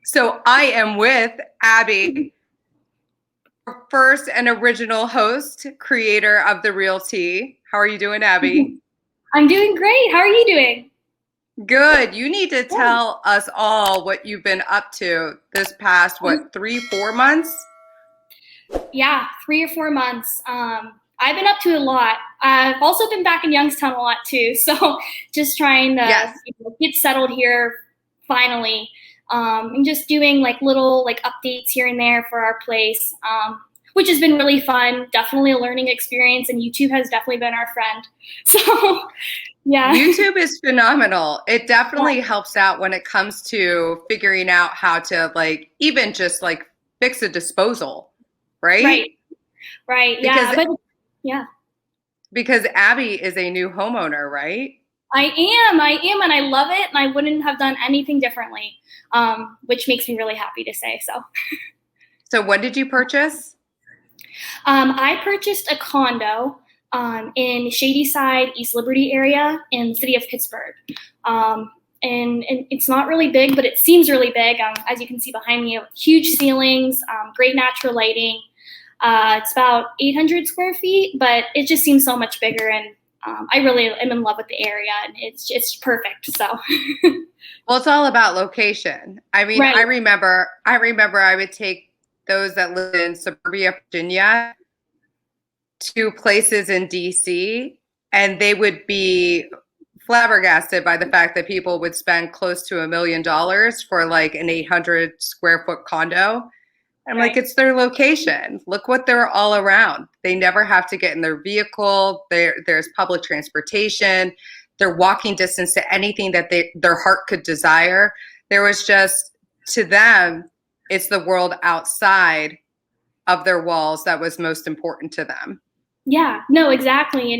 So I am with Abby, first and original host, creator of The Real Tea. How are you doing, Abby? I'm doing great. How are you doing? Good. You need to Good. tell us all what you've been up to this past, 3, 4 months? Yeah, 3 or 4 months. I've been up to a lot. I've also been back in Youngstown a lot too. So just trying to Yes. get settled here finally. And just doing like little like updates here and there for our place, which has been really fun. Definitely a learning experience, and YouTube has definitely been our friend. So yeah. YouTube is phenomenal. It definitely Yeah. helps out when it comes to figuring out how to even just fix a disposal, right? Right. Right. Because Yeah. But yeah. because Abby is a new homeowner, right? I am, and I love it, and I wouldn't have done anything differently, which makes me really happy to say so. So when did you purchase? I purchased a condo in Shadyside, East Liberty area in the city of Pittsburgh. And it's not really big, but it seems really big. As you can see behind me, huge ceilings, great natural lighting. It's about 800 square feet, but it just seems so much bigger, and I really am in love with the area, and it's perfect. So, Well, it's all about location. I mean, right, I remember I would take those that live in suburbia Virginia to places in DC, and they would be flabbergasted by the fact that people would spend close to $1 million for an 800 square foot condo. I'm like, right. it's their location. Look what they're all around. They never have to get in their vehicle. There's public transportation. They're walking distance to anything that their heart could desire. There was just, to them, it's the world outside of their walls that was most important to them. Yeah, no, exactly.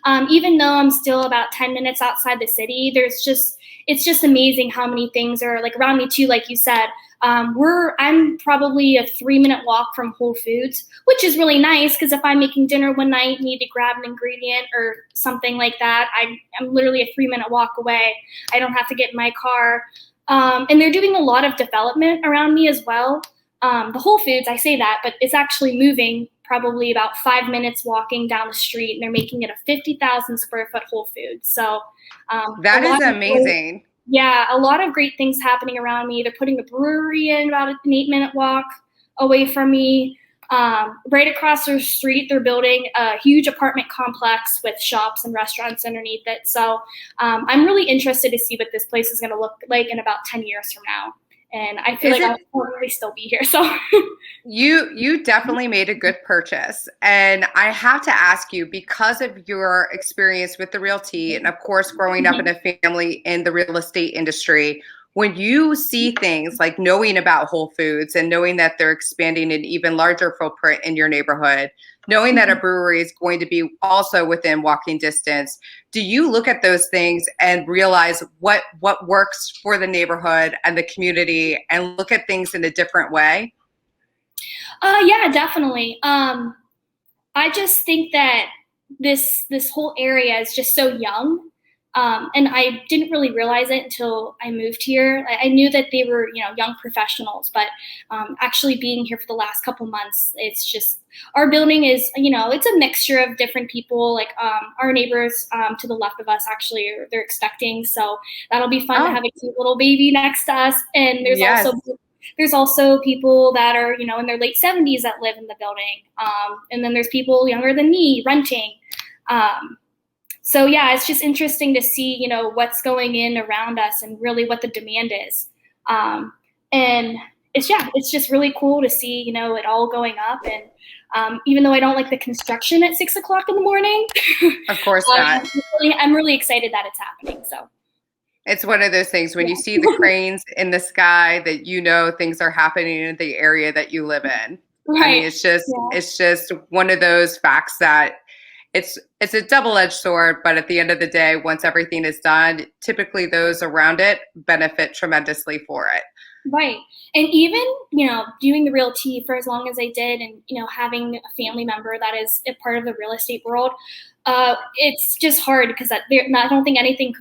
And even though I'm still about 10 minutes outside the city, it's just amazing how many things are like around me too. Like you said, I'm probably a 3-minute walk from Whole Foods, which is really nice because if I'm making dinner one night, need to grab an ingredient or something like that, I'm literally a 3-minute walk away. I don't have to get in my car. And they're doing a lot of development around me as well. The Whole Foods, I say that, but it's actually moving probably about 5 minutes walking down the street, and they're making it a 50,000 square foot Whole Foods. So That is amazing. a lot of great things happening around me. They're putting a brewery in about an 8-minute walk away from me. Right across the street, they're building a huge apartment complex with shops and restaurants underneath it. So I'm really interested to see what this place is going to look like in about 10 years from now. And I feel I'll probably still be here. So you definitely made a good purchase. And I have to ask you, because of your experience with the realty and of course growing up in a family in the real estate industry, when you see things like knowing about Whole Foods and knowing that they're expanding an even larger footprint in your neighborhood, knowing that a brewery is going to be also within walking distance, do you look at those things and realize what works for the neighborhood and the community and look at things in a different way? yeah, definitely. I just think that this whole area is just so young. And I didn't really realize it until I moved here. I knew that they were, young professionals, but actually being here for the last couple months, it's just our building is, it's a mixture of different people. Like our neighbors to the left of us, actually, they're expecting, so that'll be fun to have a cute little baby next to us. And there's also people that are, in their late 70s that live in the building, and then there's people younger than me renting. So yeah, it's just interesting to see, what's going in around us and really what the demand is. And it's just really cool to see, it all going up. And even though I don't like the construction at 6 o'clock in the morning, Of course not. I'm really excited that it's happening. So it's one of those things when you see the cranes in the sky that things are happening in the area that you live in. Right. I mean, it's just one of those facts that it's a double-edged sword, but at the end of the day, once everything is done, typically those around it benefit tremendously for it. Right. And even, doing the real tea for as long as I did and, having a family member that is a part of the real estate world, it's just hard because I don't think anything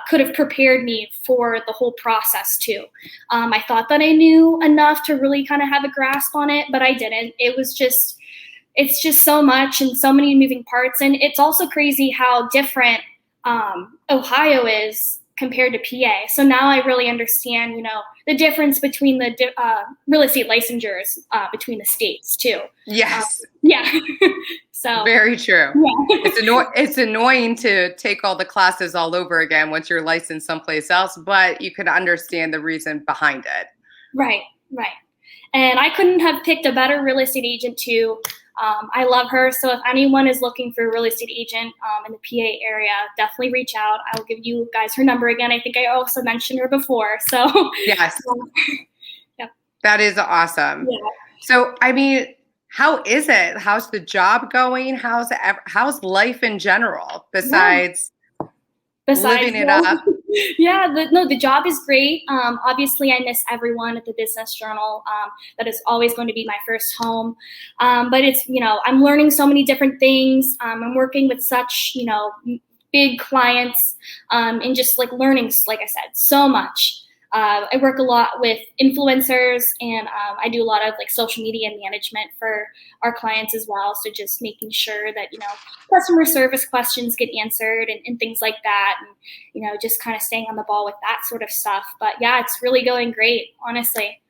could have prepared me for the whole process too. I thought that I knew enough to really kind of have a grasp on it, but I didn't. It's just so much and so many moving parts. And it's also crazy how different Ohio is compared to PA. So now I really understand, the difference between the real estate licensures between the states too. Yes. Yeah. So very true. Yeah. It's annoying to take all the classes all over again once you're licensed someplace else, but you can understand the reason behind it. Right. And I couldn't have picked a better real estate agent too. I love her. So if anyone is looking for a real estate agent in the PA area, definitely reach out. I will give you guys her number again. I think I also mentioned her before. So yes, yeah. That is awesome. Yeah. So, I mean, how is it? How's the job going? How's life in general besides living it up? Yeah, the job is great. Obviously, I miss everyone at the Business Journal. That is always going to be my first home. But it's, I'm learning so many different things. I'm working with such, big clients and just like learning, like I said, so much. I work a lot with influencers, and I do a lot of like social media management for our clients as well. So just making sure that, customer service questions get answered and things like that. And, just kind of staying on the ball with that sort of stuff. But yeah, it's really going great, honestly.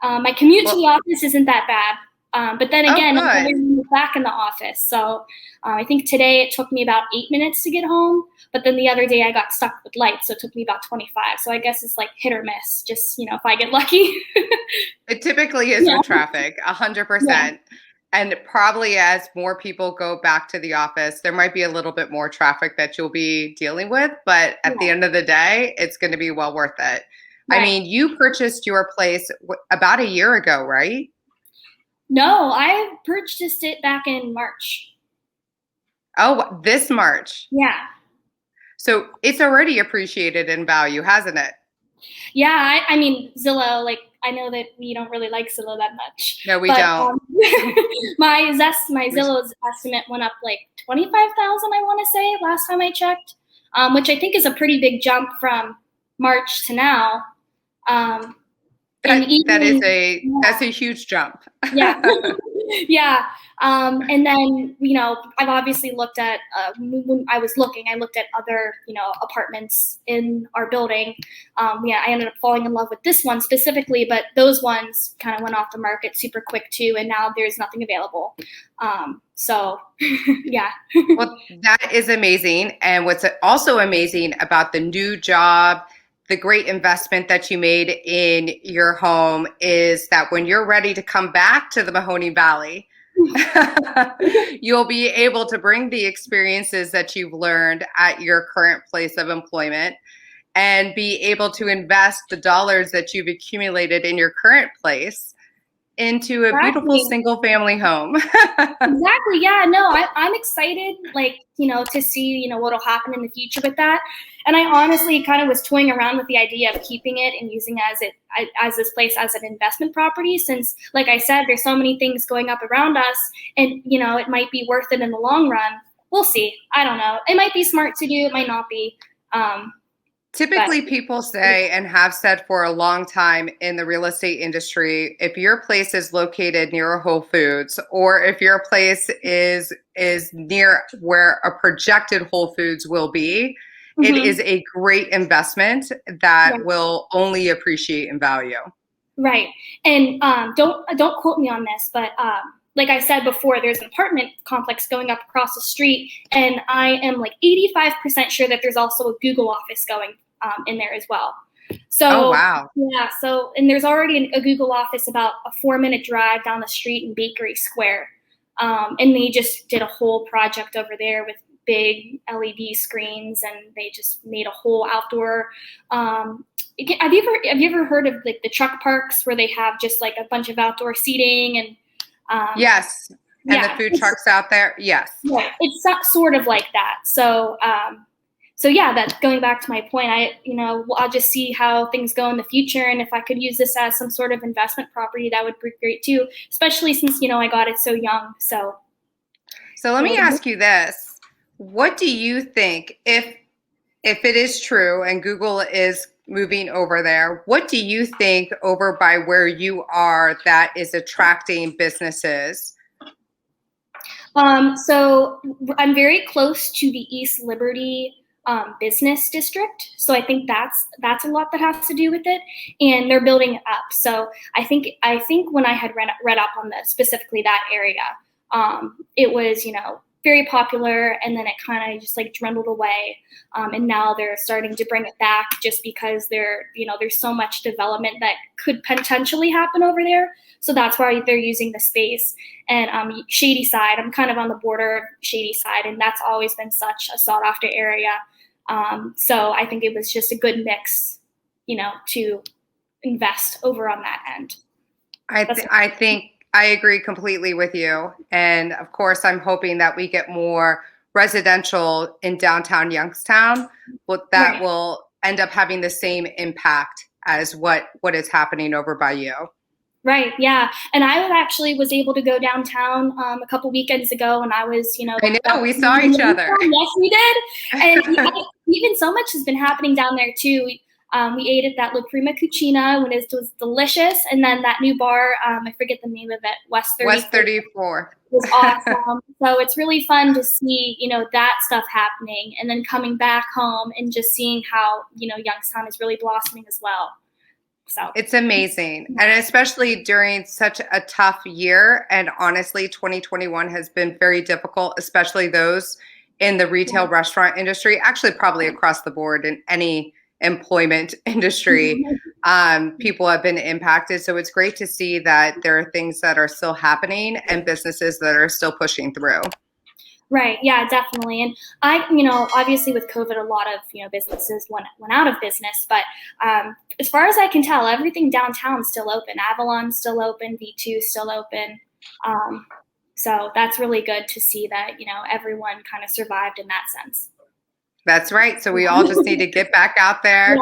My commute to the office isn't that bad. But then again, I'm back in the office. So I think today it took me about 8 minutes to get home. But then the other day I got stuck with lights, so it took me about 25. So I guess it's like hit or miss, just, if I get lucky. It typically is with traffic, 100%. Yeah. And probably as more people go back to the office, there might be a little bit more traffic that you'll be dealing with. But at the end of the day, it's going to be well worth it. Right. I mean, you purchased your place about a year ago, right? No, I purchased it back in March. Oh, this March? Yeah. So it's already appreciated in value, hasn't it? Yeah, I mean, Zillow, I know that we don't really like Zillow that much. No, we don't. My Zillow's estimate went up like 25,000, I want to say, last time I checked, which I think is a pretty big jump from March to now. That's a huge jump. Yeah. Yeah. And then, I've obviously looked at, when I was looking, I looked at other, apartments in our building. I ended up falling in love with this one specifically, but those ones kind of went off the market super quick too. And now there's nothing available. So yeah. Well, that is amazing. And what's also amazing about the new job, the great investment that you made in your home is that when you're ready to come back to the Mahoning Valley, you'll be able to bring the experiences that you've learned at your current place of employment and be able to invest the dollars that you've accumulated in your current place into a beautiful single family home. Exactly. Yeah, no, I'm excited, to see, what'll happen in the future with that. And I honestly kind of was toying around with the idea of keeping it and using as this place as an investment property, since, like I said, there's so many things going up around us, and, it might be worth it in the long run. We'll see. I don't know. It might be smart to do. It might not be. Typically, people say, and have said for a long time in the real estate industry, if your place is located near a Whole Foods, or if your place is near where a projected Whole Foods will be, it is a great investment that will only appreciate in value. Right. And don't quote me on this, but like I said before, there's an apartment complex going up across the street, and I am like 85% sure that there's also a Google office going in there as well. So, oh, wow. Yeah. So, and there's already a Google office about a 4-minute drive down the street in Bakery Square. And they just did a whole project over there with big LED screens, and they just made a whole outdoor, have you ever heard of like the truck parks where they have just like a bunch of outdoor seating and yes. And the food trucks out there. Yes. Yeah, it's sort of like that. So, so yeah, that going back to my point, I'll just see how things go in the future. And if I could use this as some sort of investment property, that would be great too, especially since, I got it so young. So let me ask you this. What do you think, if if it is true and Google is moving over there, what do you think over by where you are that is attracting businesses? So I'm very close to the East Liberty business district. So I think that's a lot that has to do with it, and they're building it up. So I think when I had read up on this, specifically that area, it was, very popular, and then it kind of just like dwindled away. And now they're starting to bring it back just because there's so much development that could potentially happen over there. So that's why they're using the space. And Shady Side, I'm kind of on the border of Shady Side, and that's always been such a sought after area. So I think it was just a good mix, to invest over on that end. I think I agree completely with you. And of course, I'm hoping that we get more residential in downtown Youngstown, but that will end up having the same impact as what is happening over by you. Right. Yeah. And I was able to go downtown a couple weekends ago, and I was, I know we saw each other. Yes, we did. And even so much has been happening down there too. We ate at that La Prima Cucina when it was delicious. And then that new bar, I forget the name of it, West 34. Was awesome. So it's really fun to see, that stuff happening, and then coming back home and just seeing how, Youngstown is really blossoming as well. So it's amazing. And especially during such a tough year. And honestly, 2021 has been very difficult, especially those in the retail restaurant industry, actually probably across the board in any employment industry. People have been impacted. So it's great to see that there are things that are still happening and businesses that are still pushing through. Right. Yeah, definitely. And obviously with COVID, a lot of, businesses went out of business. But as far as I can tell, everything downtown's still open. Avalon's still open. V2's still open. So that's really good to see that, everyone kind of survived in that sense. That's right. So we all just need to get back out there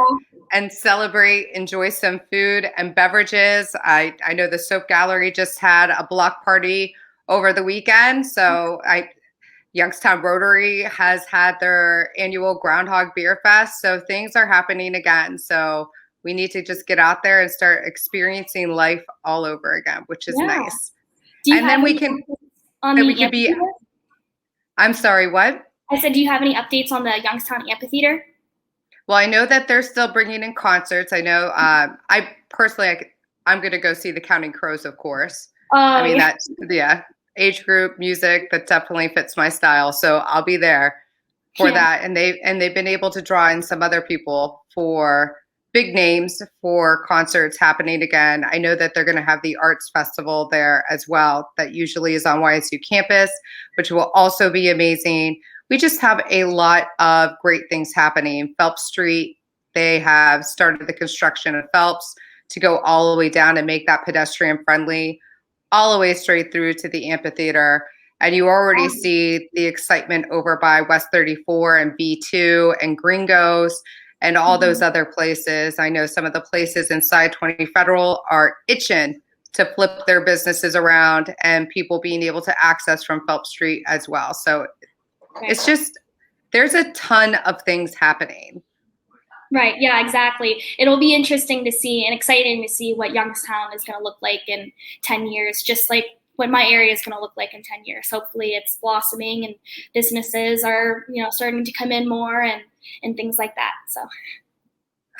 and celebrate, enjoy some food and beverages. I know the Soap Gallery just had a block party over the weekend. So Youngstown Rotary has had their annual Groundhog Beer Fest. So things are happening again. So we need to just get out there and start experiencing life all over again, which is nice. And then we can be, I'm sorry, what? I said, do you have any updates on the Youngstown Amphitheater? Well, I know that they're still bringing in concerts. I know I personally, I'm going to go see the Counting Crows, of course. That's, age group music that definitely fits my style. So I'll be there for that. And they've been able to draw in some other people for big names for concerts happening again. I know that they're going to have the arts festival there as well. That usually is on YSU campus, which will also be amazing. We just have a lot of great things happening. Phelps Street, they have started the construction of Phelps to go all the way down and make that pedestrian friendly, all the way straight through to the amphitheater. And you already see the excitement over by West 34 and B2 and Gringos and all those other places. I know some of the places inside 20 Federal are itching to flip their businesses around and people being able to access from Phelps Street as well. So it's just, there's a ton of things happening. Right. Yeah, exactly. It'll be interesting to see and exciting to see what Youngstown is going to look like in 10 years, just like what my area is going to look like in 10 years. Hopefully it's blossoming and businesses are, starting to come in more and things like that. So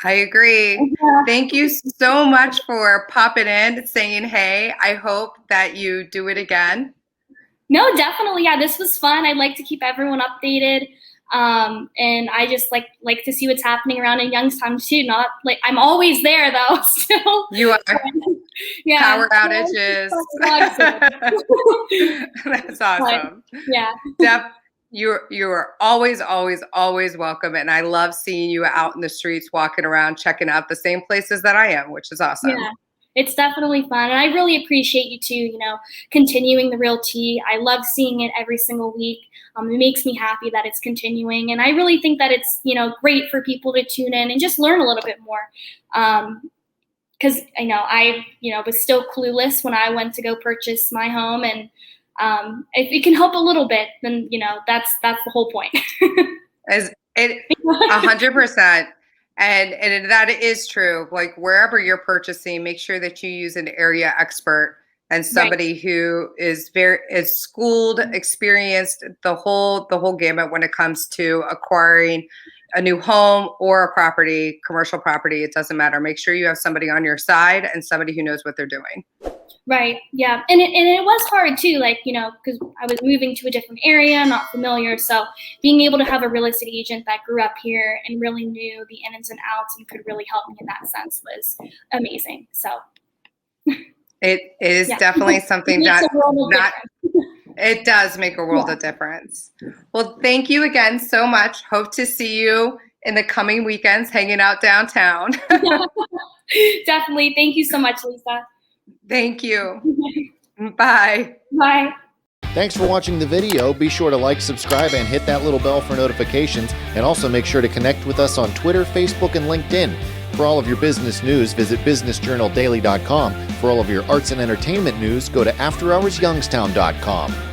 I agree. Thank you so much for popping in, saying, hey, I hope that you do it again. No, definitely. Yeah, this was fun. I'd like to keep everyone updated. And I just like to see what's happening around in Youngstown too. Not like I'm always there though, still. You are. Power outages. That's awesome. Yeah. You are always, always, always welcome. And I love seeing you out in the streets, walking around, checking out the same places that I am, which is awesome. Yeah. It's definitely fun. And I really appreciate you too, continuing the Realty. I love seeing it every single week. It makes me happy that it's continuing. And I really think that it's, great for people to tune in and just learn a little bit more. Because I was still clueless when I went to go purchase my home. And if it can help a little bit, then, that's the whole point. It 100%. And that is true. Like wherever you're purchasing, make sure that you use an area expert and somebody who is schooled, experienced, the whole gamut when it comes to acquiring a new home or a property, commercial property. It doesn't matter. Make sure you have somebody on your side and somebody who knows what they're doing. Right. Yeah. And it was hard too, like, because I was moving to a different area, not familiar. So being able to have a real estate agent that grew up here and really knew the ins and outs and could really help me in that sense was amazing. So it is definitely something that it does make a world of difference. Well, thank you again so much. Hope to see you in the coming weekends hanging out downtown. Definitely. Thank you so much, Lisa. Thank you. Bye. Bye. Thanks for watching the video. Be sure to like, subscribe, and hit that little bell for notifications. And also make sure to connect with us on Twitter, Facebook, and LinkedIn. For all of your business news, visit businessjournaldaily.com. For all of your arts and entertainment news, go to afterhoursyoungstown.com.